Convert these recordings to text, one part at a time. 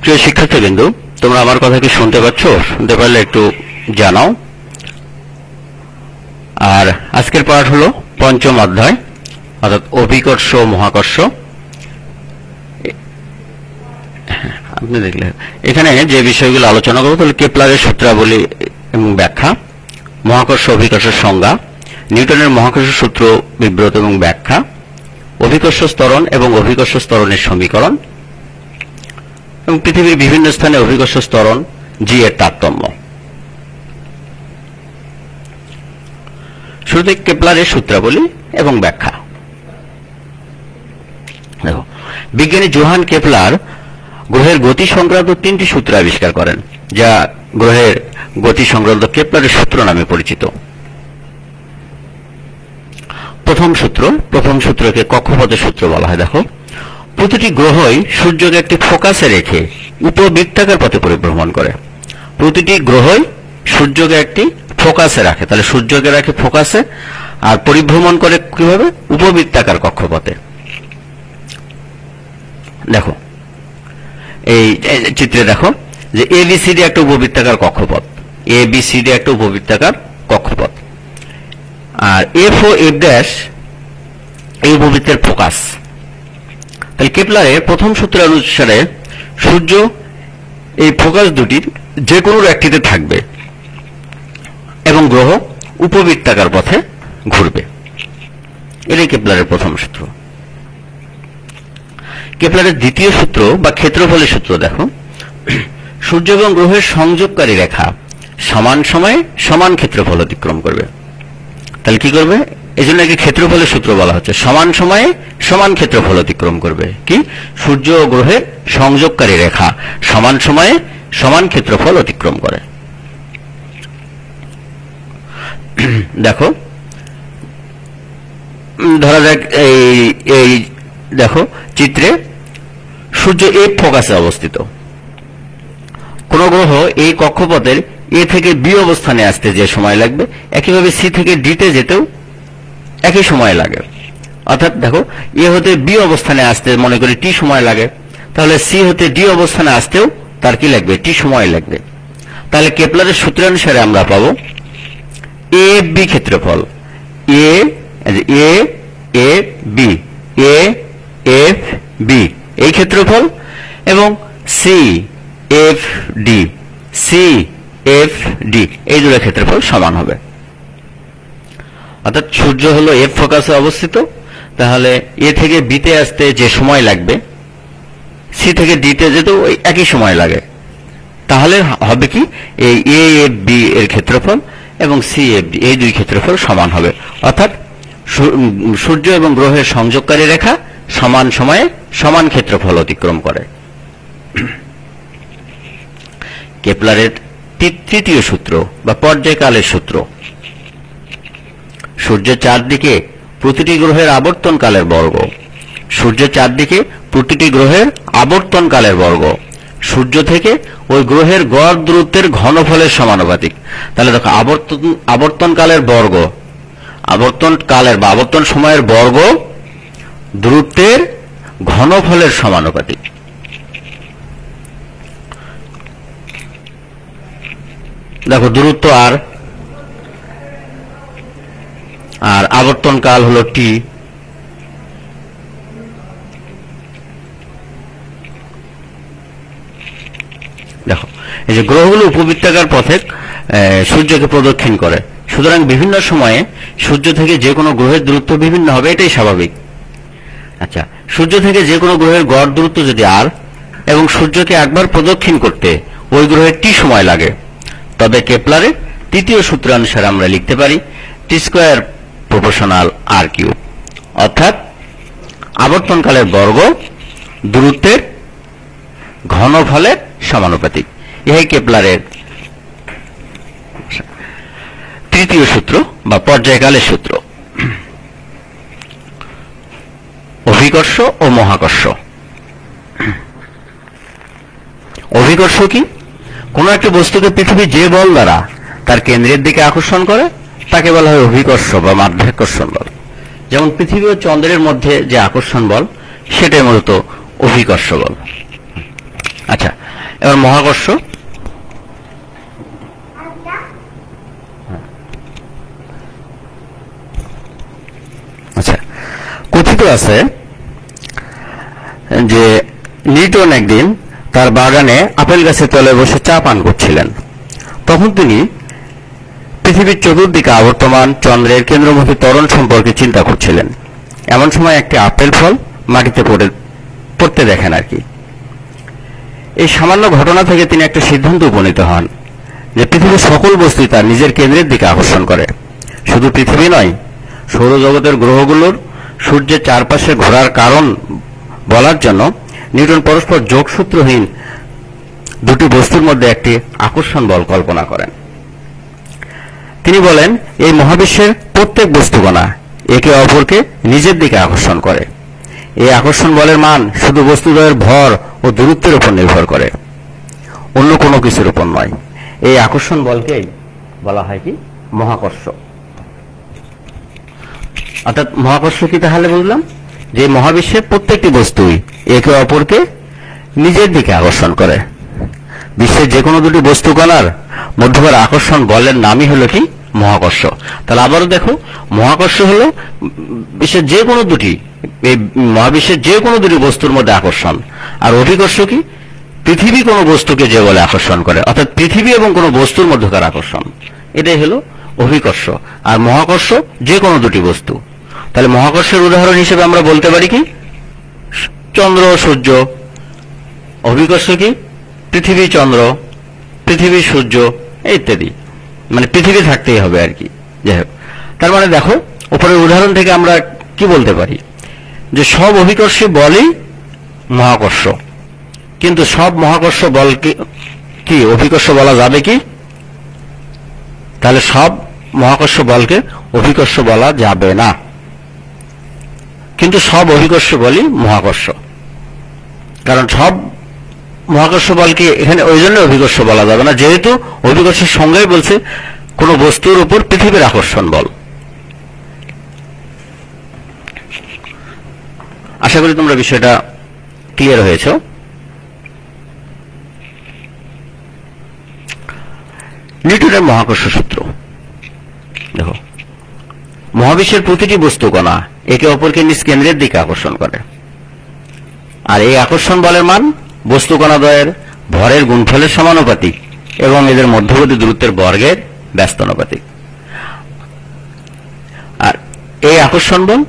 প্রিয় শিক্ষার্থীবৃন্দ, তোমরা আমার কথা কি শুনতে পাচ্ছ? শুনতে পারলে একটু জানাও। আর আজকের পাঠ হলো পঞ্চম অধ্যায়, অর্থাৎ অভিকর্ষ ও মহাকর্ষ। আপনি দেখলেন এখানে যে বিষয়গুলো আলোচনা করবো, তাহলে কেপলারের সূত্রাবলী এবং ব্যাখ্যা, মহাকর্ষ অভিকর্ষের সংজ্ঞা, নিউটনের মহাকর্ষ সূত্র বিবৃত এবং ব্যাখ্যা, অভিকর্ষ ত্বরণ এবং অভিকর্ষ ত্বরণের সমীকরণ, এবং পৃথিবীর বিভিন্ন স্থানে অভিকর্ষ ত্বরণ জি এর তারতম্য। শুরুতে কেপলারের সূত্রাবলী এবং ব্যাখ্যা। দেখো, বিজ্ঞানী জোহান কেপলার গ্রহের গতি সংক্রান্ত তিনটি সূত্র আবিষ্কার করেন, যা গ্রহের গতি সংক্রান্ত কেপলারের সূত্র নামে পরিচিত। প্রথম সূত্রকে কক্ষপথের সূত্র বলা হয়। দেখো, প্রতিটি গ্রহই সূর্যকে একটি ফোকাসে রেখে উপবৃত্তাকার পথে পরিভ্রমণ করে। প্রতিটি গ্রহই সূর্যকে একটি ফোকাসে রাখে, তাহলে সূর্যকে রাখে ফোকাসে, আর পরিভ্রমণ করে কিভাবে? উপবৃত্তাকার কক্ষপথে। দেখো, এই চিত্রে দেখো যে এবিসিডি একটা উপবৃত্তাকার কক্ষপথ, এবিসিডি একটা উপবৃত্তাকার কক্ষপথ, আর এফ ও এফ ড্যাশ এই উপবৃত্তের ফোকাস। তাহলে কেপলারের প্রথম সূত্র অনুসারে সূর্য এই ফোকাস দুটির যে কোনো একটিতে থাকবে এবং গ্রহ উপবৃত্তাকার পথে ঘুরবে। এটাই কেপলারের প্রথম সূত্র। কেপলারের দ্বিতীয় সূত্র বা ক্ষেত্রফলের সূত্র দেখো, সূর্য এবং গ্রহের সংযোগকারী রেখা সমান সময়ে সমান ক্ষেত্রফল অতিক্রম করবে। তাহলে কি করবে? এই জন্য একে ক্ষেত্রফলের সূত্র বলা হচ্ছে। সমান সময়ে সমান ক্ষেত্রফল অতিক্রম করবে। কি? সূর্য ও গ্রহের সংযোগকারী রেখা সমান সময়ে সমান ক্ষেত্রফল অতিক্রম করে। দেখো, ধরা যাক এই দেখো চিত্রে সূর্য এফ ফোকাসে অবস্থিত। কোন গ্রহ এই কক্ষপথের এ থেকে বি অবস্থানে আসতে যে সময় লাগবে, একইভাবে সি থেকে ডিতে যেতেও একই সময় লাগে। অর্থাৎ দেখো, এ হতে বি অবস্থানে আসতে মনে করি টি সময় লাগে, তাহলে সি হতে ডি অবস্থানে আসতেও তার কি লাগবে? টি সময় লাগবে। তাহলে কেপলারের সূত্রানুসারে আমরা পাবো এ বি ক্ষেত্রফল, A F B, A F B এই ক্ষেত্রফল, এবং C F D, C F D এই দুটো ক্ষেত্রফল সমান হবে। অর্থাৎ সূর্য হলো এফ ফোকাসে অবস্থিত, তাহলে এ থেকে বিতে আসতে যে সময় লাগবে, সি থেকে ডিতে যেতেও ওই একই সময় লাগে। তাহলে হবে কি? এই এ এফ বি এর ক্ষেত্রফল এবং সি এফ ডি এই দুই ক্ষেত্রফল সমান হবে। অর্থাৎ সূর্য এবং গ্রহের সংযোগকারী রেখা সমান সময়ে সমান ক্ষেত্রফল অতিক্রম করে। কেপলারের তৃতীয় সূত্র বা পর্যায়কালের সূত্র, সূর্যের চারদিকে প্রতিটি গ্রহের আবর্তনকালের বর্গ, সূর্যের চারদিকে প্রতিটি গ্রহের আবর্তনকালের বর্গ সূর্য থেকে ওই গ্রহের গড় দূরত্বের ঘনফলের সমানুপাতিক। তাহলে দেখো, আবর্তনকালের বর্গ, আবর্তনকালের বা আবর্তন সময়ের বর্গ দূরত্বের ঘনফলের সমানুপাতিক। দেখো, দূরত্ব আর আবর্তনকাল হলো টি। দেখো, এই যে গ্রহগুলো উপবৃত্তাকার পথে সূর্যকে প্রদক্ষিণ করে, সুতরাং বিভিন্ন সময়ে সূর্য থেকে যে কোনো গ্রহের দূরত্ব বিভিন্ন হবে, এটাই স্বাভাবিক। আচ্ছা, সূর্য থেকে যে কোনো গ্রহের গড় দূরত্ব যদি আর, এবং সূর্যকে একবার প্রদক্ষিণ করতে ওই গ্রহের টি সময় লাগে, তবে কেপলারের তৃতীয় সূত্র অনুসারে আমরা লিখতে পারি টি স্কোয়ার প্রপোর্শনাল আর কিউব। অর্থাৎ আবর্তনকালের বর্গ দূরত্বের ঘনফলের সমানুপাতিক। এই কেপলারের তৃতীয় সূত্র বা পর্যায়কালের সূত্র। অভিকর্ষ ও মহাকর্ষ। অভিকর্ষ কি? কোন একটি বস্তুকে পৃথিবী যে বল দ্বারা তার কেন্দ্রের দিকে আকর্ষণ করে তাকে বলা হয় অভিকর্ষ বা মাধ্যাকর্ষণ বল। যেমন পৃথিবী ও চন্দ্রের মধ্যে যে আকর্ষণ বল, সেটাই মূলত অভিকর্ষ বল। আচ্ছা, এবার মহাকর্ষ, আচ্ছা, কথিত আছে যে নিউটন একদিন তার বাগানে আপেল গাছের তলে বসে চা পান করছিলেন। তখন তিনি পৃথিবীর চতুর্দিকে আবর্তমান চন্দ্রের কেন্দ্রমুখী ত্বরণ সম্পর্কে চিন্তা করছিলেন। এমন সময় একটি আপেল ফল মাটিতে পড়তে দেখেন আর কি। এই সামান্য ঘটনা থেকে তিনি একটা সিদ্ধান্ত উপনীত হন যে পৃথিবীর সকল বস্তুই তার নিজের কেন্দ্রের দিকে আকর্ষণ করে। শুধু পৃথিবী নয়, সৌরজগতের গ্রহগুলোর সূর্যের চারপাশে ঘোরার কারণ বলার জন্য নিউটন পরস্পর যোগসূত্রহীন দুটি বস্তুর মধ্যে একটি আকর্ষণ বল কল্পনা করেন। তিনি বলেন, এই মহাবিশ্বের প্রত্যেক বস্তুকণা একে অপরকে নিজের দিকে আকর্ষণ করে। এই আকর্ষণ বলের মান শুধু বস্তুদ্বয়ের ভর ও দূরত্বের উপর নির্ভর করে, অন্য কোনো কিছুর উপর নয়। এই আকর্ষণ বলকেই বলা হয় কি মহাকর্ষ। অর্থাৎ মহাকর্ষ কি তাহলে বুঝলাম যে মহাবিশ্বের প্রত্যেকটি বস্তুই একে অপরকে নিজের দিকে আকর্ষণ করে। বিশ্বের যে কোনো দুটি বস্তু কণার মধ্যকার আকর্ষণ বলের নামই হলো কি মহাকর্ষ। তাহলে আবারও দেখো, মহাকর্ষ হলো বিশ্বের যে কোনো দুটি, এই মহাবিশ্বের যে কোনো দুটি বস্তুর মধ্যে আকর্ষণ। আর অভিকর্ষ কি পৃথিবী কোনো বস্তুকে যে বলে আকর্ষণ করে, অর্থাৎ পৃথিবী এবং কোনো বস্তুর মধ্যকার আকর্ষণ, এটাই হলো অভিকর্ষ। আর মহাকর্ষ যে কোনো দুটি বস্তু। তাহলে মহাকর্ষের উদাহরণ হিসেবে আমরা বলতে পারি কি চন্দ্র সূর্য। অভিকর্ষ কি পৃথিবী চন্দ্র, পৃথিবী সূর্য ইত্যাদি, মানে পৃথিবী থাকতেই হবে আর কি। যাই হোক, তার মানে দেখো উপরের উদাহরণ থেকে আমরা কি বলতে পারি যে সব অভিকর্ষী বলই মহাকর্ষ, কিন্তু সব মহাকর্ষ বলকে কি অভিকর্ষ বলা যাবে কি? তাহলে সব মহাকর্ষ বলকে অভিকর্ষ বলা যাবে না, কিন্তু সব অভিকর্ষ বলই মহাকর্ষ। কারণ সব মহাকর্ষ বলকে এখানে ওই জন্য অভিকর্ষ বলা যাবে না, যেহেতু অভিকর্ষের সংজ্ঞাই বলছে কোন বস্তুর উপর পৃথিবীর আকর্ষণ বল। আশা করি তোমরা বিষয়টা ক্লিয়ার হয়েছে। নিউটনের মহাকর্ষ সূত্র দেখো, মহাবিশ্বের প্রতিটি বস্তু কণা একে অপরকে নিজ কেন্দ্রের দিকে আকর্ষণ করে। আর এই আকর্ষণ বলের মান বস্তু কণাদ্বয়ের ভরের গুণফলের সমানুপাতিক এবং এদের মধ্যবর্তী দূরত্বের বর্গের ব্যস্তানুপাতিক। আর এই আকর্ষণ বল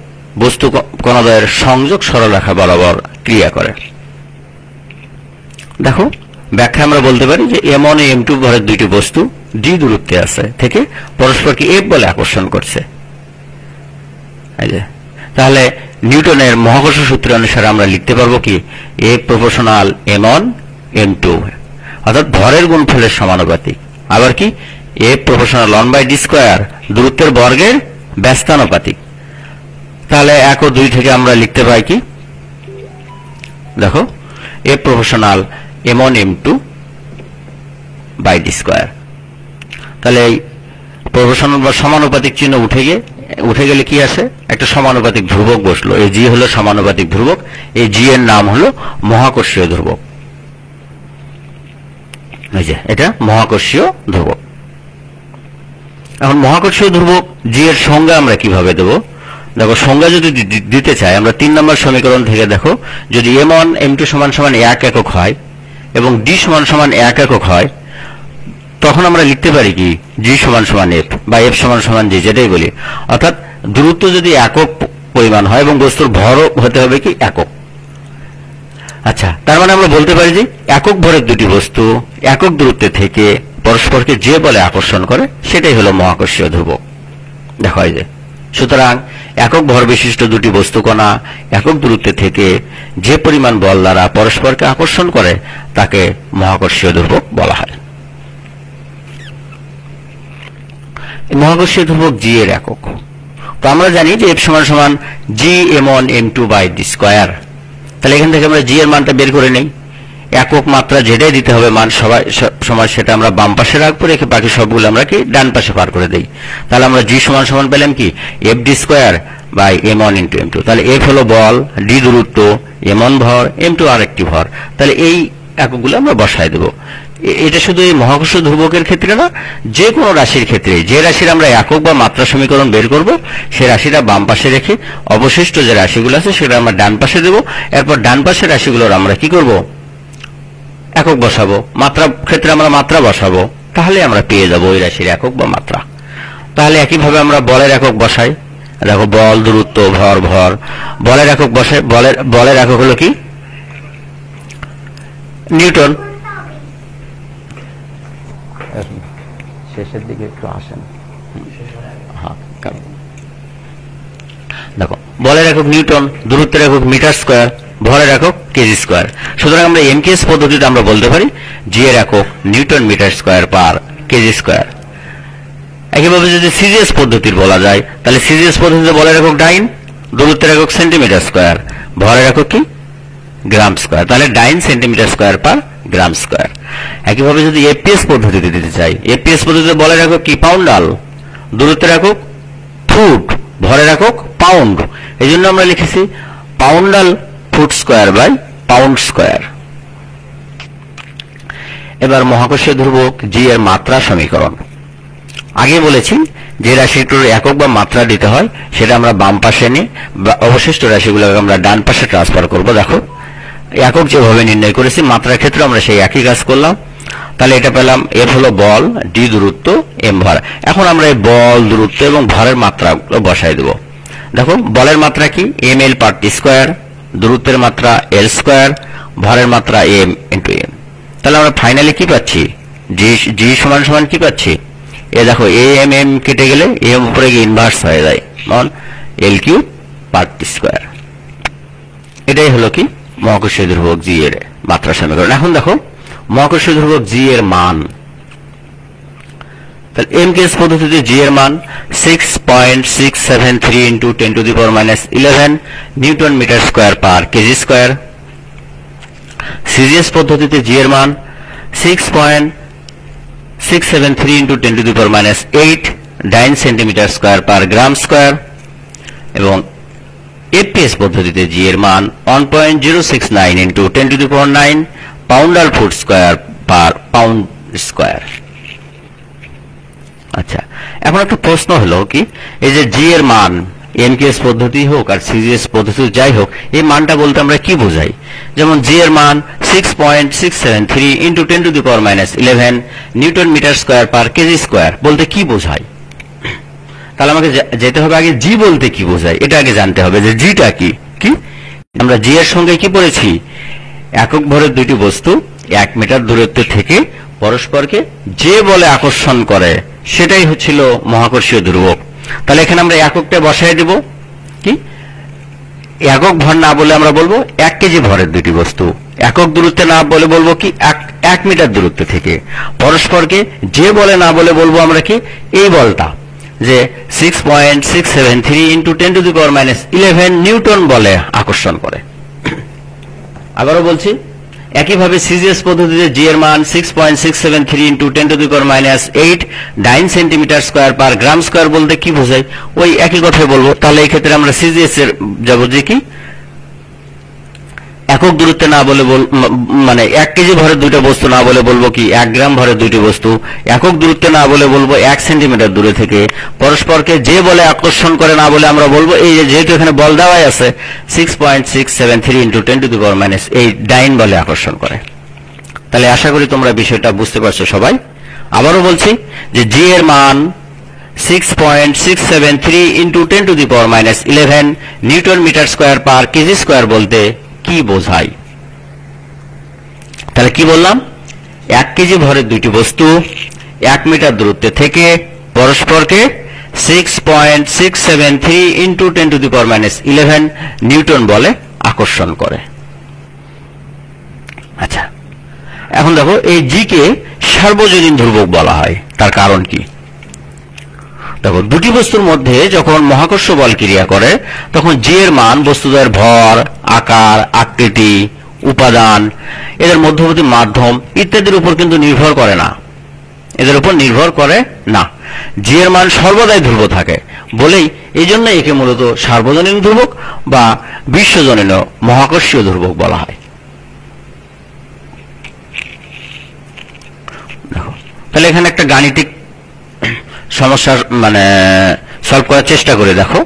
বস্তু কণাদ্বয়ের সংযোগ সরলরেখা বরাবর ক্রিয়া করে। দেখো ব্যাখ্যা আমরা বলতে পারি যে M1 ও M2 ভরের দুইটি বস্তু d দূরত্বে আছে থেকে পরস্পরকে F বলে আকর্ষণ করছে। তাহলে নিউটনের মহাকর্ষ সূত্র অনুসারে আমরা লিখতে পারবো কি F প্রপোর্শনাল M1 M2, অর্থাৎ ভরের গুণফলের সমানুপাতিক। আবার কি F প্রপোর্শনাল 1/d স্কয়ার দূরত্বের বর্গের ব্যস্তানুপাতিক। তাহলে 1 ও 2 থেকে আমরা লিখতে পাই কি দেখো F proportional M1 M2 by d square. তাহলে এই প্রপোর্শনাল বা সমানুপাতিক চিহ্ন উঠে গেলে কি আসে, একটা সমানুপাতিক ধ্রুবক বসলো। এই জি হলো সমানুপাতিক ধ্রুবক, এই জি এর নাম হলো মহাকর্ষীয় ধ্রুবক। এই যে এটা মহাকর্ষীয় ধ্রুবক। এখন মহাকর্ষীয় ধ্রুবক জি এর সংজ্ঞা আমরা কিভাবে দেব? দেখো সংজ্ঞা যদি দিতে চাই আমরা 3 নম্বর সমীকরণ থেকে দেখো, যদি M1 M2 সমান সমান 1 একক হয় এবং d সমান সমান 1 একক হয়, তখন আমরা লিখতে পারি কি g সমান সমান f বা f সমান সমান g, যেটাই বলি। অর্থাৎ দূরত্ব যদি একক পরিমাণ হয় এবং বস্তুর ভরও হতে হবে কি একক। আচ্ছা, তার মানে আমরা বলতে পারি যে একক ভরের দুটি বস্তু একক দূরত্বে থেকে পরস্পরকে যে বলে আকর্ষণ করে সেটাই হলো মহাকর্ষীয় ধ্রুবক। দেখো এই যে, সুতরাং একক ভর বিশিষ্ট দুটি বস্তু কণা একক দূরত্বে থেকে যে পরিমাণ বল দ্বারা পরস্পরকে আকর্ষণ করে তাকে মহাকর্ষীয় ধ্রুবক বলা হয়। মহাকর্ষীয় ধ্রুবক জি এর একক তো আমরা জানি যে F সমান সমান g M1 M2 by d square. তাহলে এখান থেকে আমরা জি এর মানটা বের করে নেই। একক মাত্রা যেটাই দিতে হবে মান সময় সেটা আমরা বাম পাশে রাখবো, রেখে বাকি সবগুলো আমরা কি ডান পাশে পার করে দেই। তাহলে আমরা জি সমান সমান পেলাম কি f d square by M1 into M2। তাহলে F হলো বল, d দূরত্ব, M1 ভর, M2 আরেকটি ভর। তাহলে এই এককগুলো আমরা বসায় দেব। এটা শুধু এই মহাকর্ষীয় ধ্রুবকের ক্ষেত্রে না, যে কোনো রাশির ক্ষেত্রে যে রাশির আমরা একক বা মাত্রা সমীকরণ বের করব সেই রাশিটা বাম পাশে রেখে অবশিষ্ট যে রাশিগুলো আছে সেটা আমরা ডান পাশে দেব। এরপর ডান পাশের রাশিগুলোর আমরা কি করব, একক বসাবো। মাত্রা ক্ষেত্রে আমরা মাত্রা বসাবো, তাহলে আমরা পেয়ে যাব ওই রাশির একক বা মাত্রা। তাহলে একইভাবে আমরা বলের একক বসাই। দেখো বল, দূরত্ব, ভর, ভর, বলের একক বসাই। বলের একক হলো কি, নিউটন। শেষের দিকে একটু আসেন। দেখো বলের একক নিউটন, দূরত্বের একক মিটার স্কয়ার, ভরের একক কেজি স্কয়ার। সুতরাং আমরা এমকেএস পদ্ধতিতে আমরা বলতে পারি জি এর একক newton metre square per KG square. একইভাবে যদি সিজিএস পদ্ধতির বলা যায়, তাহলে সিজিএস পদ্ধতিতে বলের একক ডাইন, দূরত্বের একক সেন্টিমিটার স্কয়ার, ভরের একক কি গ্রাম স্কয়ার। তাহলে ডাইন centimetre square per gram square. একইভাবে যদি এপিএস পদ্ধতিতে দিতে চাই, এপিএস পদ্ধতিতে বলের একক কি পাউন্ডাল, দূরত্বের একক ফুট, ভরের একক পাউন্ড। এই জন্য আমরা লিখেছি poundal foot square by pound square. এবার মহাকর্ষীয় ধ্রুবক জি এর মাত্রা সমীকরণ। আগে বলেছি যে রাশিটির একক বা মাত্রা দিতে হয় সেটা আমরা বাম পাশে নিই, অবশিষ্ট রাশিগুলোকে আমরা ডান পাশে ট্রান্সফার করব। দেখো একক যেভাবে নির্ণয় করেছি, মাত্রার ক্ষেত্রে আমরা সেই একই কাজ করলাম। তাহলে এটা পেলাম, এফ হলো বল, ডি দূরত্ব, এম ভর। এখন আমরা এই বল, দূরত্ব এবং ভরের মাত্রাগুলো বসাই দেব। দেখো বলের মাত্রা কি এম এল পার টি স্কয়ার, দূরত্বের মাত্রা এল স্কয়ার, ভরের মাত্রা এম ইন্টু এম। তাহলে আমরা ফাইনালি কি পাচ্ছি, জি সমান সমান কি পাচ্ছি, এ দেখো এ এম এম কেটে গেলে এম উপরে গিয়ে ইনভার্স হয়ে যায়, মানে এল কিউব পার টি স্কয়ার। এটাই হলো কি মহাকর্ষীয় ধ্রুবক জি এর মাত্রা সমীকরণ। এখন দেখো মহাকর্ষীয় ধ্রুবক জি এর মান। তাহলে এমকেএস পদ্ধতিতে জি এর মান 6.673 into 10 to the power minus 11 newton metre square per KG square. CGS পদ্ধতিতে জি এর মান 6.673 into 10 to the power minus 8 dyne centimetre square per gram square. এবং এপিএস পদ্ধতিতে জি এর মান 1.069 into 10 to the power 9 poundal foot square per pound square. আচ্ছা, এখন একটা প্রশ্ন হলো কি, এই যে জি এর মান এমকেএস পদ্ধতি হোক আর সিজিএস পদ্ধতি যাই হোক, এই মানটা বলতে আমরা কি বোঝাই? যেমন জি এর মান 6.673 into 10 to the power minus 11 newton metre square per KG square বলতে কি বোঝায়? তাহলে আমাকে যেতে হবে আগে জি বলতে কি বোঝায় এটা আগে জানতে হবে, যে জিটা কি। কি আমরা জি এর সঙ্গে কি পড়েছি, একক ভরের দুইটি বস্তু 1 মিটার দূরত্ব থেকে পরস্পরকে যে বলে আকর্ষণ করে সেটাই হচ্ছিল মহাকর্ষীয় ধ্রুবক। তাহলে এখানে আমরা এককটা বসাই দেব, কি একক ভর না বলে আমরা বলবো 1 কেজি ভরের দুইটি বস্তু, একক দূরত্বে না বলে বলবো কি 1 মিটার দূরত্ব থেকে পরস্পরকে যে বলে না বলে বলবো আমরা কি এই বলটা, যে 6.673 into 10 to the power minus 11 Newton বলে আকর্ষণ করে। আবারও বলছি, একইভাবে সিজিএস পদ্ধতিতে জি এর মান 6.673 into 10 to the power minus 8 9 centimetre square per gram square বলতে কি বোঝায়, ওই একই কথাই বলবো। তাহলে এই ক্ষেত্রে আমরা সিজিএস এর যাব যে কি একক দূরত্বে না বলে মানে 1 কেজি ভরের দুইটা বস্তু না বলে বলবো কি 1 গ্রাম ভরের দুইটি বস্তু, একক দূরত্বে না বলে বলবো 1 সেন্টিমিটার দূরে থেকে পরস্পরকে যে বলে আকর্ষণ করে না বলে আমরা বলবো এই যেহেতু এখানে বল দেওয়াই আছে 6.673 into 10 to the power minus 8 ডাইন বলে আকর্ষণ করে। তাহলে আশা করি তোমরা বিষয়টা বুঝতে পারছো সবাই। আবারও বলছি যে জি এর মান 6.673 into 10 to the power minus 11 newton metre square per KG square বলতে কি বোঝায়? তাহলে কি বললাম, 1 কেজি ভরের দুইটি বস্তু 1 মিটার দূরত্বে থেকে পরস্পরকে 6.673 into 10 to the power minus 11 Newton বলে আকর্ষণ করে। আচ্ছা, এখন দেখো এই জি কে সার্বজনীন ধ্রুবক বলা হয়, তার কারণ কি? দেখো দুটি বস্তুর মধ্যে যখন মহাকর্ষ বল ক্রিয়া করে তখন জি এর মান বস্তুদের ভর, আকার, আকৃতি, উপাদান, এদের মধ্যবর্তী মাধ্যম ইত্যাদির উপর কিন্তু নির্ভর করে না, এদের উপর নির্ভর করে না। জি এর মান সর্বদাই ধ্রুব থাকে বলেই এই জন্য একে মূলত সার্বজনীন ধ্রুবক বা বিশ্বজনীন মহাকর্ষীয় ধ্রুবক বলা হয়। তাহলে এখানে একটা গাণিতিক সমস্যার মানে সলভ করার চেষ্টা করে দেখো।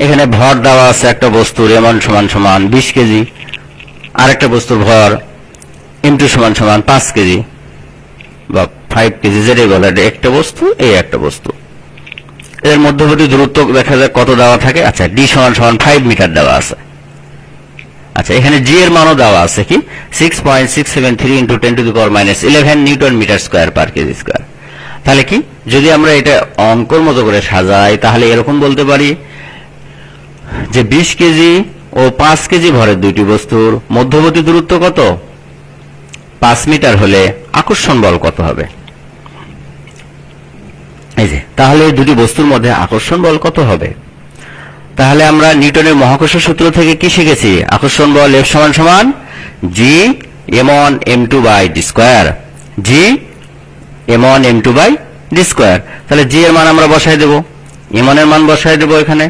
এখানে ভর দেওয়া আছে একটা বস্তুর m1 সমান সমান 20 কেজি, আর একটা বস্তুর ভর m2 সমান সমান 5 কেজি বা 5 কেজি, যেটাই বলে, এটা একটা বস্তু, এই একটা বস্তু। এর মধ্যবর্তী দূরত্ব দেখা যায় কত দেওয়া থাকে। আচ্ছা, d সমান সমান 5 মিটার দেওয়া আছে। আচ্ছা, এখানে g এর মানও দেওয়া আছে কি 6.673 × 10⁻11 newton metre square per KG square. তাহলে কি, যদি আমরা এটা অঙ্কর মতো করে সাজাই তাহলে এরকম বলতে পারি যে 20 কেজি ও 5 কেজি ভরের দুইটি বস্তুর মধ্যবর্তী দূরত্ব কত, 5 মিটার হলে আকর্ষণ বল কত হবে। এই যে, তাহলে এই দুটি বস্তুর মধ্যে আকর্ষণ বল কত হবে। তাহলে আমরা নিউটনের মহাকর্ষ সূত্র থেকে কি শিখেছি, আকর্ষণ বল F সমান সমান g m1 m2 by d square, g m1 m2 by d square. তাহলে g এর মান আমরা বসাই দেব, m1 এর মান বসাই দেব, এখানে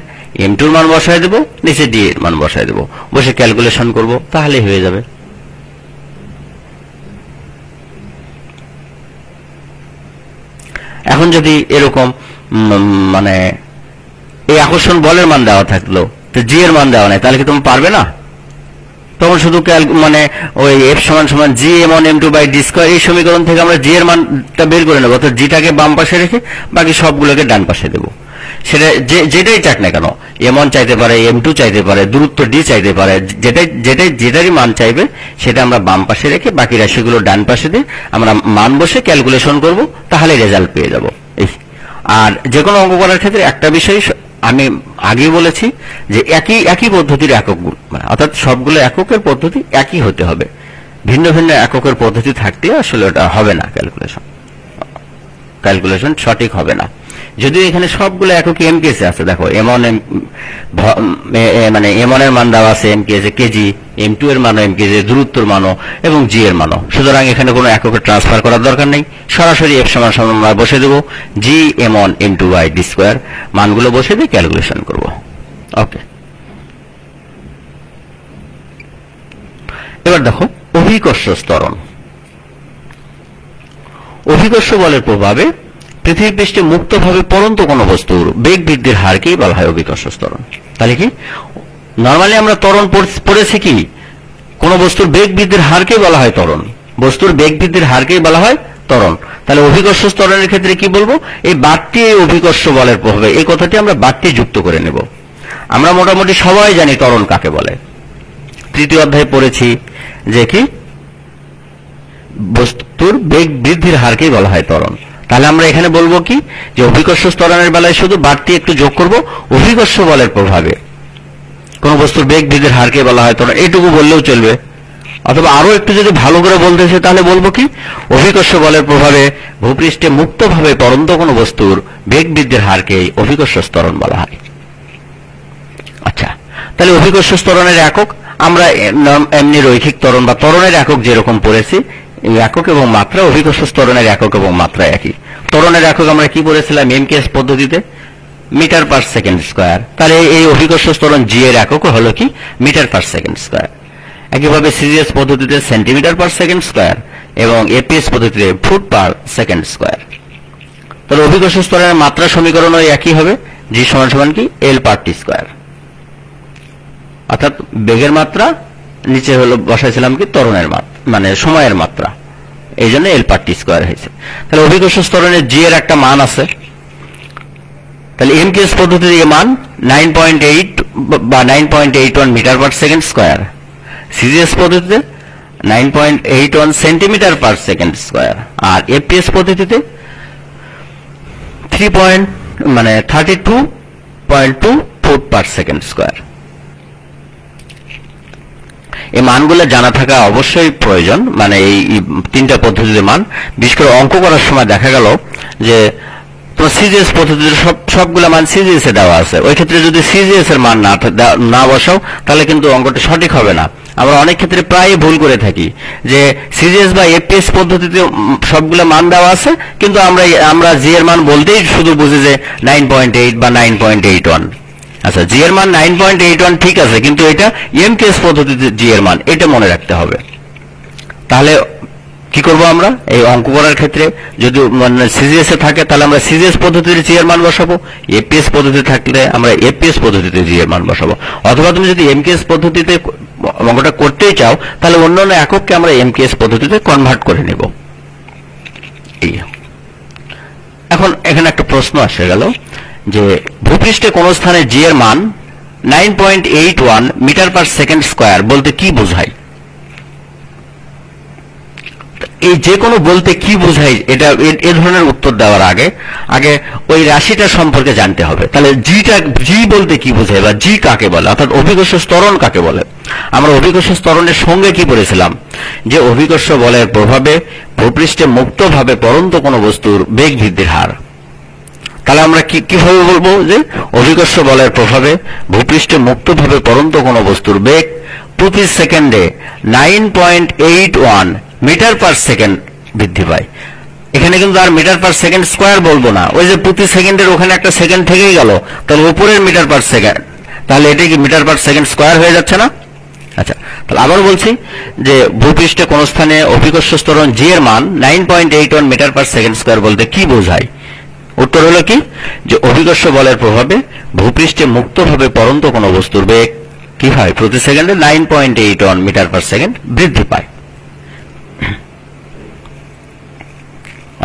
m2 এর মান বসাই দেব, নিচে d এর মান বসাই দেব, বসে ক্যালকুলেশন করব, তাহলে হয়ে যাবে। এখন যদি এরকম মানে এই আকর্ষণ বলের মান দেওয়া থাকলো, তো জি এর মান দেওয়া নাই, তাহলে কি তুমি পারবে না? তখন শুধু মানে ওই এফ সমান সমান জি m1 m2 by D square, এই সমীকরণ থেকে আমরা জি এর মানটা বের করে নেবো। তো জিটাকে বাম পাশে রেখে বাকি সবগুলোকে ডান পাশে দেবো। সেটা যেটাই চাক না কেন, m1 চাইতে পারে, m2 চাইতে পারে, দূরত্ব d চাইতে পারে, যেটারই মান চাইবে সেটা আমরা বাম পাশে রেখে বাকি রাশিগুলো ডান পাশে দিয়ে আমরা মান বসে ক্যালকুলেশন করব, তাহলে রেজাল্ট পেয়ে যাব। আর যে কোনো অঙ্ক করার ক্ষেত্রে একটা বিষয় আমি আগেই বলেছি যে একই পদ্ধতির একক, অর্থাৎ সবগুলো এককের পদ্ধতি একই হতে হবে। ভিন্ন ভিন্ন এককের পদ্ধতি থাকতে আসলে ওটা হবে না, ক্যালকুলেশন সঠিক হবে না। যদিও এখানে সবগুলো একক এম কেসে আছে, দেখো m1 মানে m1 এর মান দেওয়া আছে এম কেসে, কেজি, m2 এর মানও এম কেসে, দূরত্বের মানও এবং জি এর মানও। সুতরাং এখানে কোনো এককে ট্রান্সফার করার দরকার নেই, সরাসরি f সমান সমান আমরা বসে দেব G m1 m2 by d square, মানগুলো বসে দিয়ে ক্যালকুলেশন করব। ওকে, এবার দেখো অভিকর্ষ ত্বরণ। অভিকর্ষ বলের প্রভাবে পৃথিবী পৃষ্ঠে মুক্তভাবে পড়ন্ত কোনো বস্তুর বেগ বৃদ্ধির হারকেই বলা হয় অভিকর্ষ ত্বরণ। তাহলে কি, নরমালি আমরা ত্বরণ পড়েছি কি, কোন বস্তুর বেগ বৃদ্ধির হারকেই বলা হয় ত্বরণ, বস্তুর বেগ বৃদ্ধির হারকেই বলা হয় ত্বরণ। তাহলে অভিকর্ষ ত্বরণের ক্ষেত্রে কি বলবো, এই বাড়তি অভিকর্ষ বলের প্রভাবে, এই কথাটি আমরা বাড়তি যুক্ত করে নেব। আমরা মোটামুটি সবাই জানি ত্বরণ কাকে বলে, তৃতীয় অধ্যায়ে পড়েছি যে কি বস্তুর বেগ বৃদ্ধির হারকেই বলা হয় ত্বরণ। তাহলে আমরা এখানে বলবো কি, যে অভিকর্ষ ত্বরণের বেলায় শুধু বাড়তি একটু যোগ করব, অভিকর্ষ বলের প্রভাবে কোন বস্তুর বেগ বৃদ্ধির হারকে বলা হয় ত্বরণ, এইটুকু বললেও চলবে। অথবা আরো একটু যদি ভালো করে বলতে চাই তাহলে বলবো কি, অভিকর্ষ বলের প্রভাবে ভূপৃষ্ঠে মুক্তভাবে পড়ন্ত কোন বস্তুর বেগ বৃদ্ধির হারকে অভিকর্ষ ত্বরণ বলা হয়। আচ্ছা, তাহলে অভিকর্ষ ত্বরণের একক আমরা এমনি রৈখিক ত্বরণ বা ত্বরণের একক যেরকম পড়েছি, একক এবং মাত্রা, অভিকর্ষ ত্বরণের একক এবং মাত্রা একই। ত্বরণের একক আমরা কি পড়েছিলাম এমকেএস পদ্ধতিতে, মিটার পার সেকেন্ড স্কয়ার। তাহলে এই অভিকর্ষ ত্বরণ জি এর একক হলো কি মিটার পার সেকেন্ড স্কয়ার। একইভাবে সিজিএস পদ্ধতিতে সেন্টিমিটার পার সেকেন্ড স্কয়ার এবং এপিএস পদ্ধতিতে ফুট পার সেকেন্ড স্কয়ার। তাহলে অভিকর্ষ ত্বরণের মাত্রা সমীকরণও একই হবে, জি সমান সমান কি এল পার টি স্কয়ার, অর্থাৎ বেগের মাত্রা, নিচে হলো বসাইছিলাম কি ত্বরণের মাত্রা মানে সময়ের মাত্রা, এই জন্য এল পার টি স্কয়ার হয়েছে। তাহলে অভিকর্ষ ত্বরণের জি এর একটা মান আছে, তাহলে এমকেএস পদ্ধতির এই মান 9.8 বা 9.81 metre per second square, CGS পদ্ধতিতে 9.81 সেন্টিমিটার পার সেকেন্ড স্কয়ার, আর এপিএস পদ্ধতিতে 32.2 ফুট পার সেকেন্ড স্কয়ার। এই মানগুলো জানা থাকা অবশ্যই প্রয়োজন, মানে এই তিনটা পদ্ধতির মান। বিশেষ করে অঙ্ক করার সময় দেখা গেল যে তোমার সিজিএস পদ্ধতিতে সবগুলো মান সিজিএস এ দেওয়া আছে, ওই ক্ষেত্রে যদি সিজিএস এর মান না বসাও তাহলে কিন্তু অঙ্কটা সঠিক হবে না। আমরা অনেক ক্ষেত্রে প্রায় ভুল করে থাকি যে সিজিএস বা এপিএস পদ্ধতিতে সবগুলো মান দেওয়া আছে, কিন্তু আমরা জি এর মান বলতেই শুধু বুঝি যে 9.8 বা 9.81। আচ্ছা, জি এর মান 9.81 ঠিক আছে, কিন্তু এটা এমকেএস পদ্ধতিতে জি এর মান, এটা মনে রাখতে হবে। তাহলে কি করব আমরা এই অঙ্ক করার ক্ষেত্রে? যদি সিজিএস এ থাকে তাহলে আমরা সিজিএস পদ্ধতিতে জি এর মান বসাবো, এপিএস পদ্ধতি থাকলে আমরা এপিএস পদ্ধতিতে জি এর মান বসাবো, অথবা তুমি যদি এমকেএস পদ্ধতিতে অঙ্কটা করতেই চাও তাহলে অন্যান্য একককে আমরা এমকেএস পদ্ধতিতে কনভার্ট করে নেব। এই এখন এখানে একটা প্রশ্ন আসে গেল যে ভূপৃষ্ঠে কোন স্থানে জি এর মান 9.81 মিটার পার সেকেন্ড স্কয়ার বলতে কি বোঝায়? এই যে কোনো বলতে কি বোঝায় এটা এই ধরনের উত্তর দেওয়ার আগে ওই রাশিটা সম্পর্কে জানতে হবে। তাহলে জি বলতে কি বোঝায় বা জি কাকে বলে, অর্থাৎ অভিকর্ষ ত্বরণ কাকে বলে? আমরা অভিকর্ষ ত্বরণের সঙ্গে কি পড়েছিলাম যে অভিকর্ষ বলের প্রভাবে ভূপৃষ্ঠে মুক্তভাবে পড়ন্ত কোনো বস্তুর বেগ বৃদ্ধির হার। তাহলে আমরা কিভাবে বলবো যে অভিকর্ষ বলের প্রভাবে ভূপৃষ্ঠে মুক্তভাবে পড়ন্ত কোনো বস্তুর বেগ প্রতি সেকেন্ডে 9.81 মিটার পার সেকেন্ড বৃদ্ধি পায়। এখানে কিন্তু আর মিটার পার সেকেন্ড স্কয়ার বলবো না, ওই যে প্রতি সেকেন্ডের ওখানে একটা সেকেন্ড থেকেই গেল, তাহলে উপরের মিটার পার সেকেন্ড, তাহলে এটা কি মিটার পার সেকেন্ড স্কয়ার হয়ে যাচ্ছে না? আচ্ছা, তাহলে আবার বলছি যে ভূপৃষ্ঠে কোন স্থানে অভিকর্ষ ত্বরণ জি এর মান 9.81 মিটার পার সেকেন্ড স্কয়ার বলতে কি বোঝায়? উত্তর হলো কি যে অভিকর্ষ বলের প্রভাবে ভূপৃষ্ঠে মুক্তভাবে পড়ন্ত কোনো বস্তুর বেগ কি হয় প্রতি সেকেন্ডে 9.81 মিটার পার সেকেন্ড বৃদ্ধি পায়।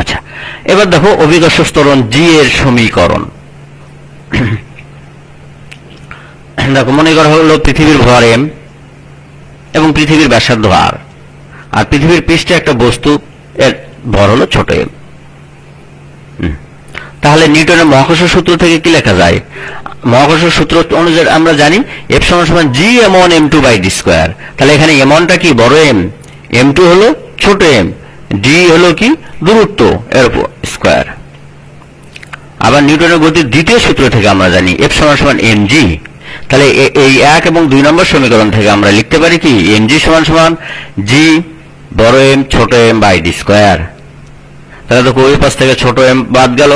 আচ্ছা, এবার দেখো অভিকর্ষ ত্বরণ জি এর সমীকরণ। দেখো মনে করা হলো পৃথিবীর ভর এম এবং পৃথিবীর ব্যাসার্ধ আর, আর পৃথিবীর পৃষ্ঠে একটা বস্তু এর ভর হলো ছোট এম। তাহলে নিউটনের মহাকর্ষ সূত্র থেকে কি লেখা যায়? মহাকর্ষ সূত্র অনুযায়ী আমরা জানি এফ সমান জি এম1 এম2 বাই ডি স্কয়ার। তাহলে এখানে এম1টা কি বড় এম, এম2 হলো ছোট এম, ডি হলো কি দূরত্ব এর স্কয়ার। আবার নিউটনের গতির দ্বিতীয় সূত্র থেকে আমরা জানি এফ সমান এম জি। তাহলে এই 1 এবং 2 নম্বর সমীকরণ থেকে আমরা লিখতে পারি কি এম জি সমান জি বড় এম ছোট এম বাই ডি স্কয়ার। তাহলে দেখো ওই পাশ থেকে ছোট এম বাদ গেল,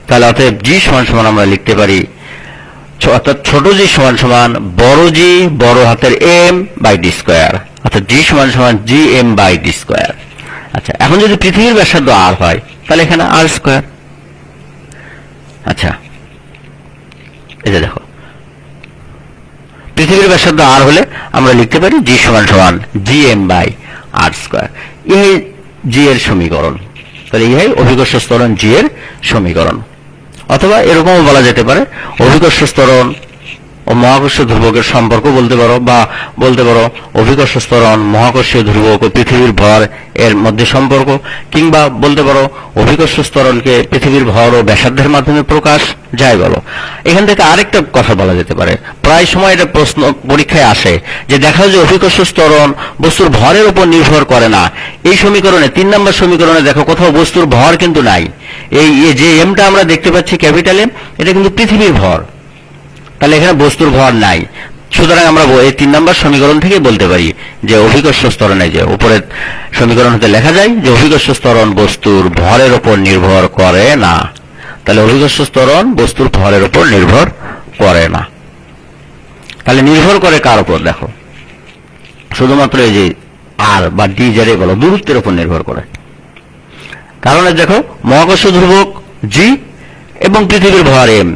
তাহলে অতএব জি সমান আমরা লিখতে পারি অর্থাৎ ছোট জি সমান বড় জি বড় হাতের এম বাই ডি স্কয়ার, অর্থাৎ জি সমান G M by D square. আচ্ছা, এখন যদি পৃথিবীর ব্যাসার্ধ আর হয় তাহলে এখানে আর স্কয়ার। আচ্ছা, এই যে দেখো পৃথিবীর ব্যাসার্ধ আর হলে আমরা লিখতে পারি জি সমান G M by R square. এই জি এর সমীকরণ। তাহলে এই অভিকর্ষ ত্বরণ জি এর সমীকরণ। অথবা এরকমও বলা যেতে পারে অভিকর্ষ ত্বরণ ও মহাকর্ষীয় ধ্রুবকের সম্পর্ক বলতে পারো, বা বলতে পারো অভিকর্ষ ত্বরণ মহাকর্ষীয় ধ্রুবক ও পৃথিবীর ভর এর মধ্যে সম্পর্ক, কিংবা বলতে পারো অভিকর্ষ ত্বরণকে পৃথিবীর ভর ও ব্যাসার্ধের মাধ্যমে প্রকাশ, যাই বলো। এখান থেকে আরেকটা কথা বলা যেতে পারে, প্রায় সময় এটা প্রশ্ন পরীক্ষায় আসে যে দেখা যায় যে অভিকর্ষ ত্বরণ বস্তুর ভরের উপর নির্ভর করে না। এই সমীকরণে 3 নম্বর সমীকরণে দেখো কোথাও বস্তুর ভর কিন্তু নাই। এই যে এমটা আমরা দেখতে পাচ্ছি ক্যাপিটাল এম, এটা কিন্তু পৃথিবীর ভর, তাহলে এখানে বস্তুর ভর নাই। সুতরাং আমরা এই 3 নম্বর সমীকরণ থেকে বলতে পারি যে অভিকর্ষ ত্বরণে যে উপরের সমীকরণ হতে লেখা যায় যে অভিকর্ষ ত্বরণ বস্তুর ভরের উপর নির্ভর করে না। তাহলে অভিকর্ষ ত্বরণ বস্তুর ভরের উপর নির্ভর করে না। তাহলে নির্ভর করে কার উপর? দেখো শুধুমাত্র এই যে আর বা ডি যারে বলো দূরত্বের উপর নির্ভর করে। কারণ দেখো মহাকর্ষ ধ্রুবক জি এবং পৃথিবীর ভর এম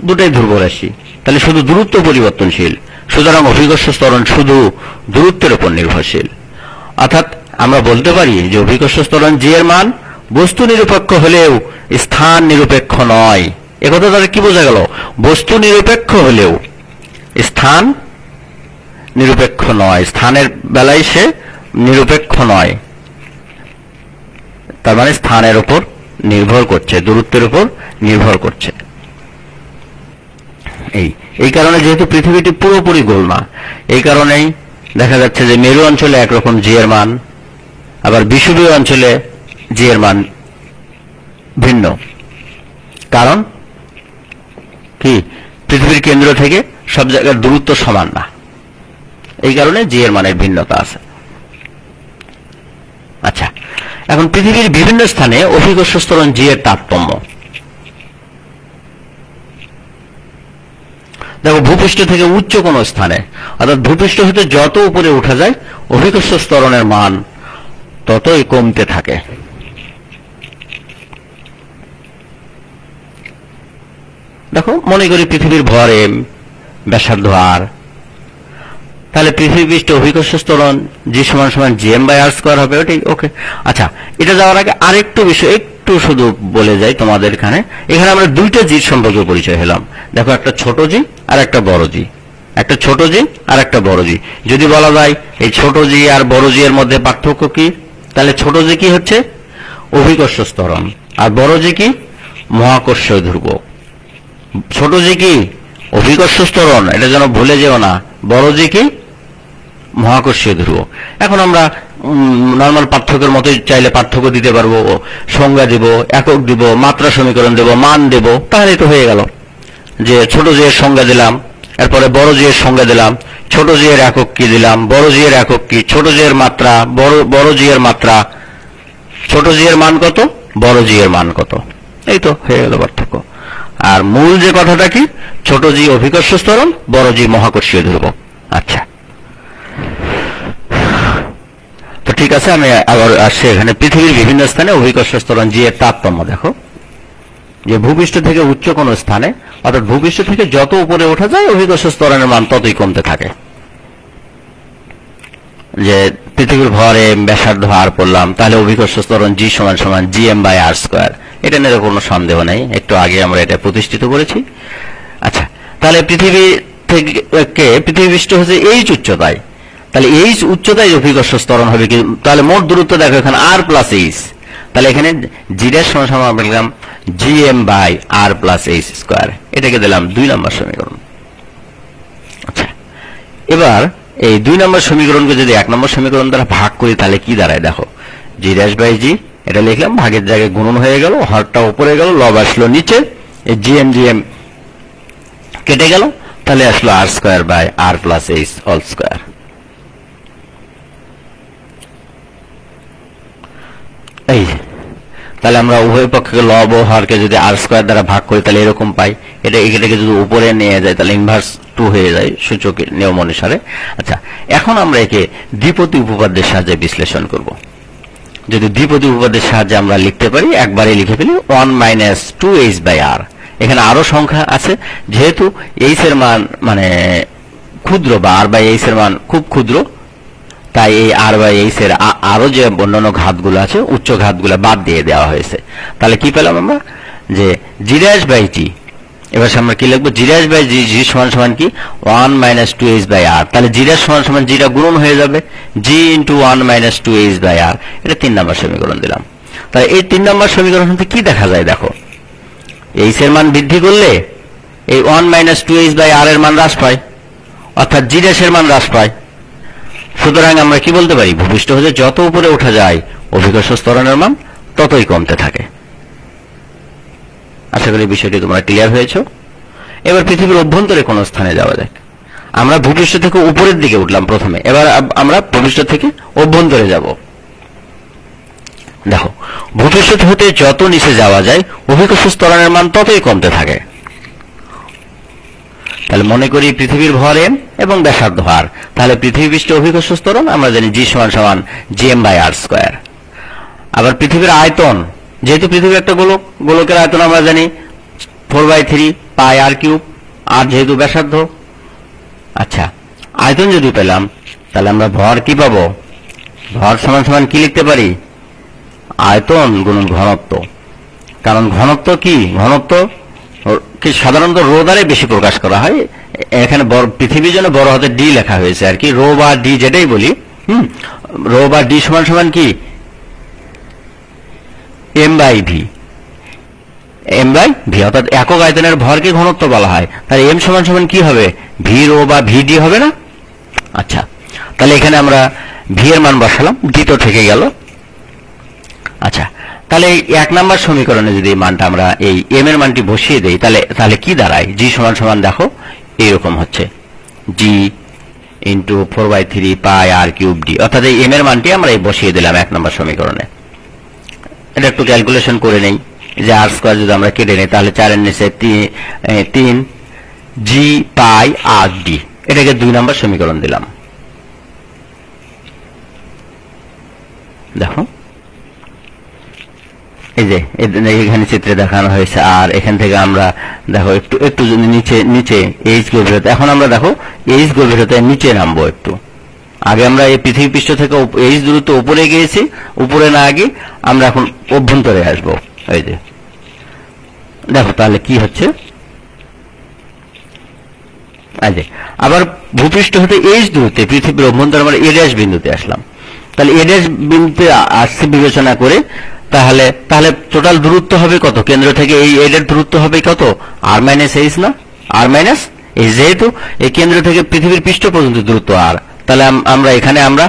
দুটাই ধ্রুব রাশি, তাহলে শুধু দূরত্ব পরিবর্তনশীল। সুতরাং অভিকর্ষ ত্বরণ শুধু দূরত্বের উপর নির্ভরশীল। অর্থাৎ আমরা বলতে পারি যে অভিকর্ষ ত্বরণ জি এর মান বস্তু নিরপেক্ষ হলেও স্থান নিরপেক্ষ নয়। একথা তাহলে কি বোঝা গেল? বস্তু নিরপেক্ষ হলেও স্থান নিরপেক্ষ নয়, স্থানের বেলায় সে নিরপেক্ষ নয়। তার মানে স্থানের উপর নির্ভর করছে, দূরত্বের উপর নির্ভর করছে। এই কারণে যেহেতু পৃথিবীটি পুরোপুরি গোল না, এই কারণেই দেখা যাচ্ছে যে মেরু অঞ্চলে একরকম জি এর মান, আবার বিষুবীয় অঞ্চলে জি এর মান ভিন্ন। কারণ কি পৃথিবীর কেন্দ্র থেকে সব জায়গার দূরত্ব সমান না, এই কারণে জি এর মানের ভিন্নতা আছে। আচ্ছা, এখন পৃথিবীর বিভিন্ন স্থানে অভিকর্ষ ত্বরণ জি এর তারতম্য। দেখো ভূপৃষ্ঠ থেকে উচ্চ কোন স্থানে, অর্থাৎ ভূপৃষ্ঠ হতে যত উপরে উঠা যায় অভিকর্ষ ত্বরণের মান ততই কমতে থাকে। দেখো মনে করি পৃথিবীর ভর m, ব্যাসার্ধ r, তাহলে পৃথিবী পৃষ্ঠে অভিকর্ষ ত্বরণ g সমান সমান gm/r² হবে। ওটাই ওকে। আচ্ছা, এটা যাওয়ার আগে আরেকটু বিষয় একটু শুধু বলে যাই তোমাদের এখানে আমরা দুইটা জি সম্পর্কে পরিচয় হলাম। দেখো, একটা ছোট জি আর একটা বড় জি, একটা ছোট জি আর একটা বড় জি। যদি বলা যায় এই ছোট জি আর বড় জি এর মধ্যে পার্থক্য কি, তাহলে ছোট জি কি হচ্ছে অভিকর্ষ ত্বরণ, আর বড় জি কি মহাকর্ষীয় ধ্রুবক। ছোট জি কি অভিকর্ষ ত্বরণ, এটা যেন ভুলে যেও না। বড় জি কি মহাকর্ষীয় ধ্রুবক। এখন আমরা নরমাল পার্থক্যের মতোই চাইলে পার্থক্য দিতে পারবো, সংজ্ঞা দেব, একক দিব, মাত্রা সমীকরণ দেব, মান দেব, তাহলে তো হয়ে গেল যে ছোট জি এর সংজ্ঞা দিলাম, এরপরে বড় জি এর সংজ্ঞা দিলাম, ছোট জি এর একক কি দিলাম, বড় জি এর একক কি, ছোট জি এর মাত্রা, বড় জি এর মাত্রা, ছোট জি এর মান কত, বড় জি এর মান কত, এই তো হয়ে গেল পার্থক্য। আর মূল যে কথাটা কি, ছোট জি অভিকর্ষ ত্বরণ, বড় জি মহাকর্ষীয় ধ্রুবক। আচ্ছা, তো ঠিক আছে, আমি আবার আসছি এখানে পৃথিবীর বিভিন্ন স্থানে অভিকর্ষ ত্বরণ জি এর তারতম্য। দেখো যে ভূপৃষ্ঠ থেকে উচ্চ কোন স্থানে, অর্থাৎ ভূপৃষ্ঠ থেকে যত উপরে ওঠা যায় অভিকর্ষ ত্বরণের মান ততই কমতে থাকে। যে পৃথিবীর ভর m, ব্যাসার্ধ r পড়লাম, তাহলে অভিকর্ষ ত্বরণ g সমান সমান gm/r²। এটা নিয়ে কোনো সন্দেহ নেই, একটু আগে আমরা এটা প্রতিষ্ঠিত করেছি। আচ্ছা, তাহলে পৃথিবী থেকে পৃথিবী পৃষ্ঠ হচ্ছে এইচ উচ্চতায়, তাহলে এইচ উচ্চতায় অভিকর্ষ ত্বরণ হবে কি, তাহলে মোট দূরত্ব দেখো এখানে r+h, তাহলে এখানে g' সমান সমান আমরা লিখলাম gm/r+h²। এটাকে দিলাম 2 নম্বর সমীকরণ। আচ্ছা, এবার এই 2 নম্বর সমীকরণকে যদি 1 নম্বর সমীকরণ দ্বারা ভাগ করি তাহলে কি দাঁড়ায়, দেখো g'/g, এটা লিখলাম, ভাগের জায়গায় গুণন হয়ে গেল, হরটা উপরে গেল, লব আসলো নিচে, এই gm কেটে গেল, তাহলে আসলো r²/r+h²। এই তাহলে আমরা উভয় পক্ষকে লব ও হরকে যদি r² দ্বারা ভাগ করি তাহলে এরকম পাই। এটাকে যদি উপরে নিয়ে যায় তাহলে ইনভার্স 2 হয়ে যায় সূচকের নিয়ম অনুসারে। আচ্ছা, এখন আমরা একে দ্বিপদী উপপাদ্যের সাহায্যে বিশ্লেষণ করব। যদি দ্বিপদী উপপাদ্যের সাহায্যে আমরা লিখতে পারি, একবারে লিখে ফেলি 1 - 2h/r। এখানে আরো সংখ্যা আছে, যেহেতু h এর মান মানে ক্ষুদ্র বা r/h এর মান খুব ক্ষুদ্র, তাই এই r/h এর আরো যে অন্যান্য ঘাতগুলো আছে, উচ্চ ঘাতগুলো বাদ দিয়ে দেওয়া হয়েছে। তাহলে কি পেলাম আমরা, যে g'/t, এবার আমরা কি লিখবো, g'/g, g সমান সমান কি 1 - 2h/r। তাহলে g' সমান সমান gটা গুণন হয়ে যাবে, g × 1 - 2h/r। এটা 3 নম্বর সমীকরণ দিলাম। তাহলে এই 3 নম্বর সমীকরণ থেকে কি দেখা যায়, দেখো h এর মান বৃদ্ধি করলে এই 1 - 2h/r এর মান হ্রাস পায়, অর্থাৎ g' এর মান হ্রাস পায়। সুতরাং আমরা কি বলতে পারি, ভূপৃষ্ঠ হতে যত উপরে ওঠা যায় অভিকর্ষ ত্বরণের মান ততই কমতে থাকে। আশা করি বিষয়টি তোমরা ক্লিয়ার হয়েছে। এবার পৃথিবীর অভ্যন্তরে কোন স্থানে যাওয়া যাক। আমরা ভূপৃষ্ঠ থেকে উপরের দিকে উঠলাম প্রথমে, এবার আমরা ভূপৃষ্ঠ থেকে অভ্যন্তরে যাব। দেখো ভূপৃষ্ঠ হতে যত নিচে যাওয়া যায় অভিকর্ষ ত্বরণের মান ততই কমতে থাকে। তাহলে মনে করি পৃথিবীর ভর m এবং ব্যাসার্ধ r, তাহলে পৃথিবী পৃষ্ঠে অভিকর্ষ ত্বরণ আমরা জানি g সমান সমান gm/r²। আবার পৃথিবীর আয়তন, যেহেতু পৃথিবী একটা গোলক, গোলকের আয়তন আমরা জানি 4/3 πr³, আর যেহেতু ব্যাসার্ধ। আচ্ছা, আয়তন যদি পেলাম তাহলে আমরা ভর কি পাবো, ভর সমান সমান কি লিখতে পারি, আয়তন গুণন ঘনত্ব। কারণ ঘনত্ব কি, ঘনত্ব কি সাধারণত রো দ্বারাই বেশি প্রকাশ করা হয়। এখানে পৃথিবীর জন্য বড় হাতে ডি লেখা হয়েছে আর কি, রো বা ডি যেটাই বলি, রো বা ডি সমান সমান কি m/v, m/v, অর্থাৎ একক আয়তনের ভরকে ঘনত্ব বলা হয়। তাহলে m সমান সমান কি হবে, ভি রো বা ভি ডি হবে না। আচ্ছা, তাহলে এখানে আমরা ভি এর মান বসালাম, ডি তো থেকে গেল। আচ্ছা, তাহলে 1 নম্বর সমীকরণে যদি মানটা আমরা এই m এর মানটি বসিয়ে দেই তাহলে কি দাঁড়ায়, g সমান সমান দেখো এইরকম হচ্ছে, g × 4/3 πr³d, অর্থাৎ এই m এর মানটি আমরা এই বসিয়ে দিলাম 1 নম্বর সমীকরণে। এটা একটু ক্যালকুলেশন করে নেই, যে r² যদি আমরা কেটে নিই তাহলে 4 এর নিচে 3 g πr/d, এটাকে 2 নম্বর সমীকরণ দিলাম। দেখো এই যে এখানে চিত্রে দেখানো হয়েছে, আর এখান থেকে আমরা দেখো একটু একটু যদি নিচে এইচ গভীরতা, এখন আমরা দেখো এইচ গভীরতায় নিচে নামবো একটু। আগে আমরা এই পৃথিবী পৃষ্ঠ থেকে এইচ দূরত্ব উপরে গিয়েছি, উপরে না গিয়ে আমরা এখন অভ্যন্তরে আসবো। এই যে দেখো তাহলে কি হচ্ছে, আবার ভূপৃষ্ঠ হতে এইচ দূরত্বে পৃথিবীর অভ্যন্তরে আমরা এ' বিন্দুতে আসলাম। তাহলে এ' বিন্দুতে আসছে বিবেচনা করে তাহলে টোটাল দূরত্ব হবে কত? কেন্দ্র থেকে এই এর দূরত্ব হবে কত? আর মাইনাস এইচ না? আর মাইনাস এইচ, যেহেতু এই কেন্দ্র থেকে পৃথিবীর পৃষ্ঠ পর্যন্ত দূরত্ব আর, তাহলে আমরা এখানে আমরা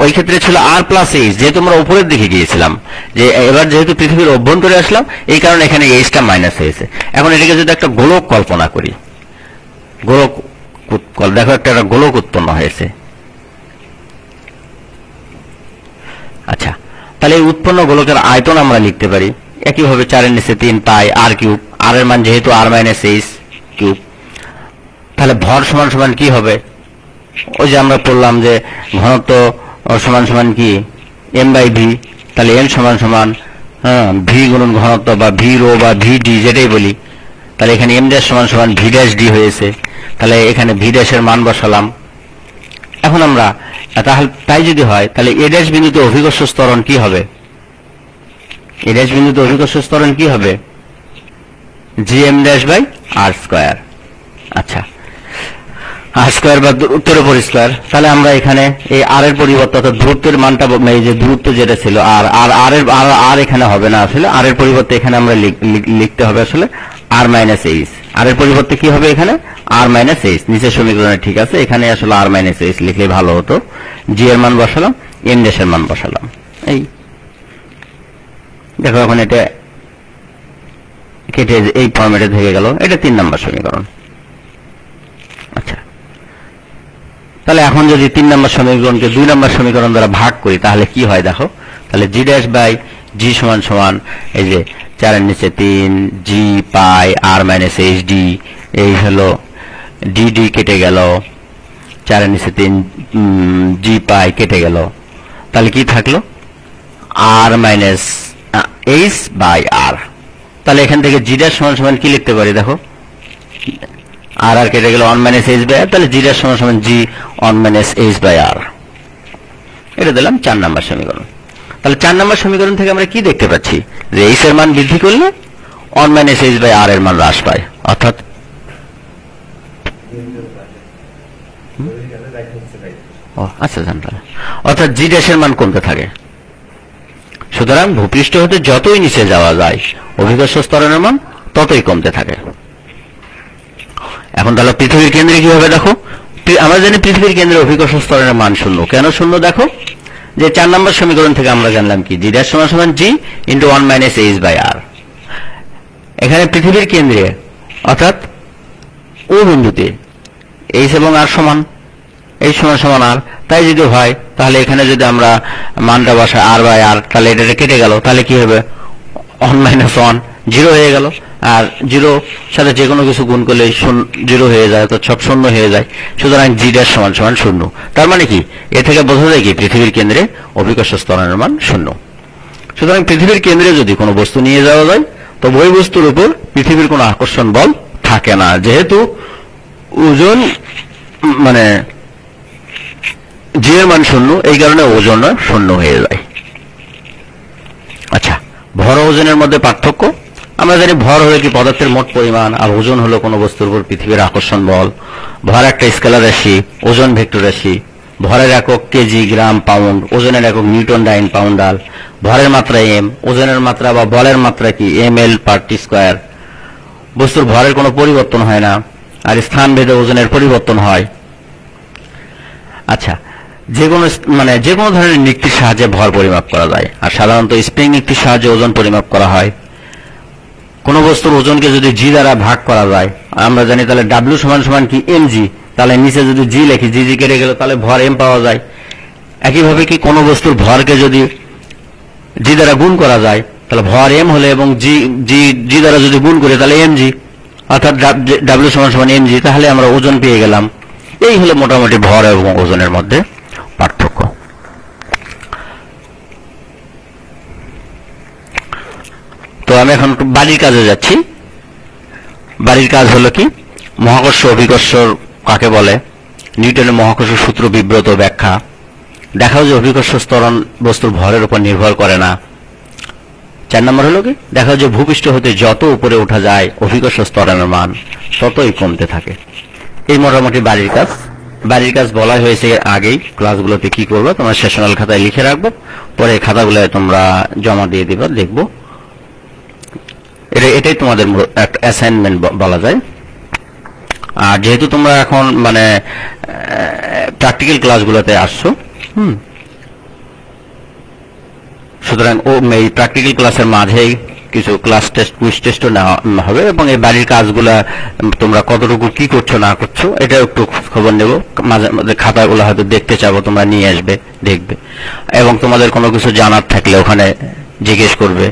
ওই ক্ষেত্রে ছিল আর প্লাস এইচ, যেহেতু আমরা উপরের দিকে গিয়েছিলাম, যে এবার যেহেতু পৃথিবীর অভ্যন্তরে আসলাম এই কারণে এখানে এইচটা মাইনাস হয়েছে। এখন এটাকে যদি একটা গোলক কল্পনা করি, গোলক দেখো একটা গোলক উৎপন্ন হয়েছে। আচ্ছা, তাহলে এই উৎপন্ন গোলকের আয়তন আমরা লিখতে পারি একইভাবে 4/3 পাই আর কিউব, আর এর মান যেহেতু আর মাইনাস এইচ কিউব। তাহলে ভর সমান সমান কি হবে? ওই যে আমরা বললাম যে ঘনত্ব সমান সমান কি এম বাই ভি, তাহলে এম সমান সমান ভি গুণন ঘনত্ব বা ভি রো বা ভি ডি যেটাই বলি। তাহলে এখানে এম ড্যাশ সমান সমান ভি ড্যাশ ডি হয়েছে, তাহলে এখানে ভি ড্যাশের মান বসালাম। এখন আমরা তাহলে তাই যদি হয় তাহলে এ ড্যাশ বিন্দুতে অভিকর্ষ ত্বরণ কি হবে? এ ড্যাশ বিন্দুতে অভিকর্ষ ত্বরণ কি হবে? G M dash by R square. আচ্ছা, আর স্কয়ার বা উত্তর উপর স্কয়ার। তাহলে আমরা এখানে এই আর এর পরিবর্তে অর্থাৎ দূরত্বের মানটা, এই যে দূরত্ব যেটা ছিল আর এখানে হবে না, আসলে আর এর পরিবর্তে এখানে আমরা লিখতে হবে আসলে আর মাইনাস এইচ। আর এর পরিবর্তে কি হবে এখানে? আর মাইনাস এইচ। নিচের সমীকরণে ঠিক আছে, এখানে আসলে আর মাইনাস এইচ লিখলে ভালো হতো। জি এর মান বসালাম, এম ড্যাশের মান বসালাম। এই দেখো এখন এটা কেটে এই ফর্মেটে থেকে গেল, এটা 3 নম্বর সমীকরণ। আচ্ছা, তাহলে এখন যদি 3 নম্বর সমীকরণকে 2 নম্বর সমীকরণ দ্বারা ভাগ করি তাহলে কি হয় দেখো। তাহলে জি ড্যাশ বাই জি সমান সমান এই যে 4/3 জি পাই আর মাইনাস এইচ ডি, এই হলো ডি ডি কেটে গেল, 4/3 জি পাই কেটে গেল, তাহলে কি থাকলো? আর মাইনাস এইচ বাই আর। তাহলে এখান থেকে জি ড্যাশ সমান সমান কি লিখতে পারি দেখো, আর আর কেটে গেল 1 মাইনাস এইচ বাই আর, তাহলে জি ড্যাশ সমান সমান জি 1 মাইনাস এইচ বাই আর। এটা দিলাম 4 নম্বর সমীকরণ। তাহলে 4 নম্বর সমীকরণ থেকে আমরা কি দেখতে পাচ্ছি যে এইচ এর মান বৃদ্ধি করলে 1 মাইনাস এইচ বাই আর এর মান হ্রাস পায়, অর্থাৎ আচ্ছা জানতাম, অর্থাৎ জি ড্যাশের মান কমতে থাকে। সুতরাং ভূপৃষ্ঠ হতে যতই নিচে যাওয়া যায় অভিকর্ষ ত্বরণের মান ততই কমতে থাকে। এখন তাহলে পৃথিবীর কেন্দ্রে কি হবে দেখো, আমরা জানি পৃথিবীর কেন্দ্রে অভিকর্ষ ত্বরণের মান 0। কেন 0 দেখো, যে 4 নম্বর সমীকরণ থেকে আমরা জানলাম কি জি ড্যাশ সমান সমান জি ইন্টু 1 মাইনাস এইচ বাই আর। এখানে পৃথিবীর কেন্দ্রে অর্থাৎ ও বিন্দুতে এইচ এবং আর সমান, এইচ সমান সমান আর। তাই যদি হয় তাহলে এখানে যদি আমরা মানটা বসাই আর বাই আর, তাহলে এটা কেটে গেল, তাহলে কি হবে 1 মাইনাস 1 0 হয়ে গেল, আর 0 সাথে যে কোনো কিছু গুণ করলে 0 হয়ে যায়, তো সব 0 হয়ে যায়। সুতরাং জি ড্যাশ সমান সমান 0। তার মানে কি এ থেকে বোঝা যায় কি পৃথিবীর কেন্দ্রে অভিকর্ষ ত্বরণের মান 0। সুতরাং পৃথিবীর কেন্দ্রে যদি কোনো বস্তু নিয়ে যাওয়া যায় তো ওই বস্তুর উপর পৃথিবীর কোনো আকর্ষণ বল থাকে না, যেহেতু ওজন মানে জি এর মান 0, এই কারণে ওজন 0 হয়ে যায়। আচ্ছা, ভর ও ওজনের মধ্যে পার্থক্য। আমরা জানি ভর হলো কি পদার্থের মোট পরিমাণ, আর ওজন হলো কোনো বস্তুর উপর পৃথিবীর আকর্ষণ বল। ভর একটা স্কেলার রাশি, ওজন ভেক্টর রাশি। ভরের একক কেজি, গ্রাম, পাউন্ড। ওজনের একক নিউটন, ডাইন, পাউন্ডাল। ভরের মাত্রা এম, ওজনের মাত্রা বা বলের মাত্রা কি এম এল পার টি স্কয়ার। বস্তুর ভরের কোনো পরিবর্তন হয় না, আর স্থান ভেদে ওজনের পরিবর্তন হয়। আচ্ছা, যে কোনো ধরনের নিক্তির সাহায্যে ভর পরিমাপ করা যায়, আর সাধারণত স্প্রিং নিক্তির সাহায্যে ওজন পরিমাপ করা হয়। কোন বস্তুর ওজনকে যদি জি দ্বারা ভাগ করা যায়, আমরা জানি তাহলে ডাব্লিউ সমান সমান কি এম জি, তাহলে নিচে যদি জি লিখি, জি জি কেটে গেল, তাহলে ভর এম পাওয়া যায়। একইভাবে কি কোনো বস্তুর ভরকে যদি জি দ্বারা গুণ করা যায় তাহলে ভর এম হলে, এবং জি জি জি দ্বারা যদি গুণ করে তাহলে এম জি, অর্থাৎ ডাব্লিউ সমান সমান এম জি, তাহলে আমরা ওজন পেয়ে গেলাম। এই হলো মোটামুটি ভর এবং ওজনের মধ্যে পার্থক্য। আমি এখন একটু বাড়ির কাজে যাচ্ছি। বাড়ির কাজ হলো কি, মহাকর্ষ অভিকর্ষ কাকে বলে, নিউটনের মহাকর্ষ সূত্র বিব্রত ব্যাখ্যা, দেখাও যে অভিকর্ষ ত্বরণ বস্তুর ভরের উপর নির্ভর করে না। 4 নম্বর হলো কি, দেখাও যে ভূপৃষ্ঠ হতে যত উপরে ওঠা যায় অভিকর্ষ ত্বরণের মান ততই কমতে থাকে। এই মোটামুটি বাড়ির কাজ। বাড়ির কাজ বলা হয়েছে এর আগেই, ক্লাসগুলোতে কি করবে তোমরা সেশনাল খাতায় লিখে রাখবো, পরে খাতাগুলো তোমরা জমা দিয়ে দিবা, দেখবো। এটাই তোমাদের একটা অ্যাসাইনমেন্ট বলা যায়। আর যেহেতু তোমরা এখন মানে প্র্যাকটিক্যাল ক্লাসগুলোতে আসছো, সুতরাং এই প্র্যাকটিক্যাল ক্লাসের মাঝেই কিছু ক্লাস টেস্ট, কুইজ টেস্টও নেওয়া হবে, এবং এই বাড়ির কাজগুলা তোমরা কতটুকু কি করছো না করছো এটা একটু খবর নেব। মাঝে মাঝে খাতাগুলো হয়তো দেখতে চাবো, তোমরা নিয়ে আসবে, দেখবে, এবং তোমাদের কোনো কিছু জানার থাকলে ওখানে জিজ্ঞেস করবে,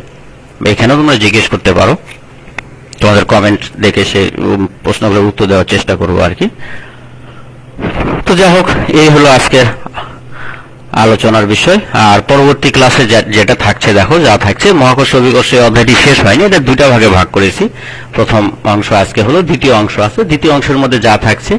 এখানেও তোমরা জিজ্ঞেস করতে পারো। তোমাদের কমেন্ট দেখে সে প্রশ্নগুলোর উত্তর দেওয়ার চেষ্টা করবো আর কি। তো যাই হোক, এই হলো আজকের আলোচনার বিষয়। আর পরবর্তী ক্লাসে যেটা থাকছে, দেখো যা থাকছে, মহাকর্ষ অভিকর্ষ অধ্যায়টি শেষ হয়নি, এটা 2টা ভাগে ভাগ করেছি। প্রথম অংশ আজকে হলো, দ্বিতীয় অংশ আছে। দ্বিতীয় অংশের মধ্যে যা থাকছে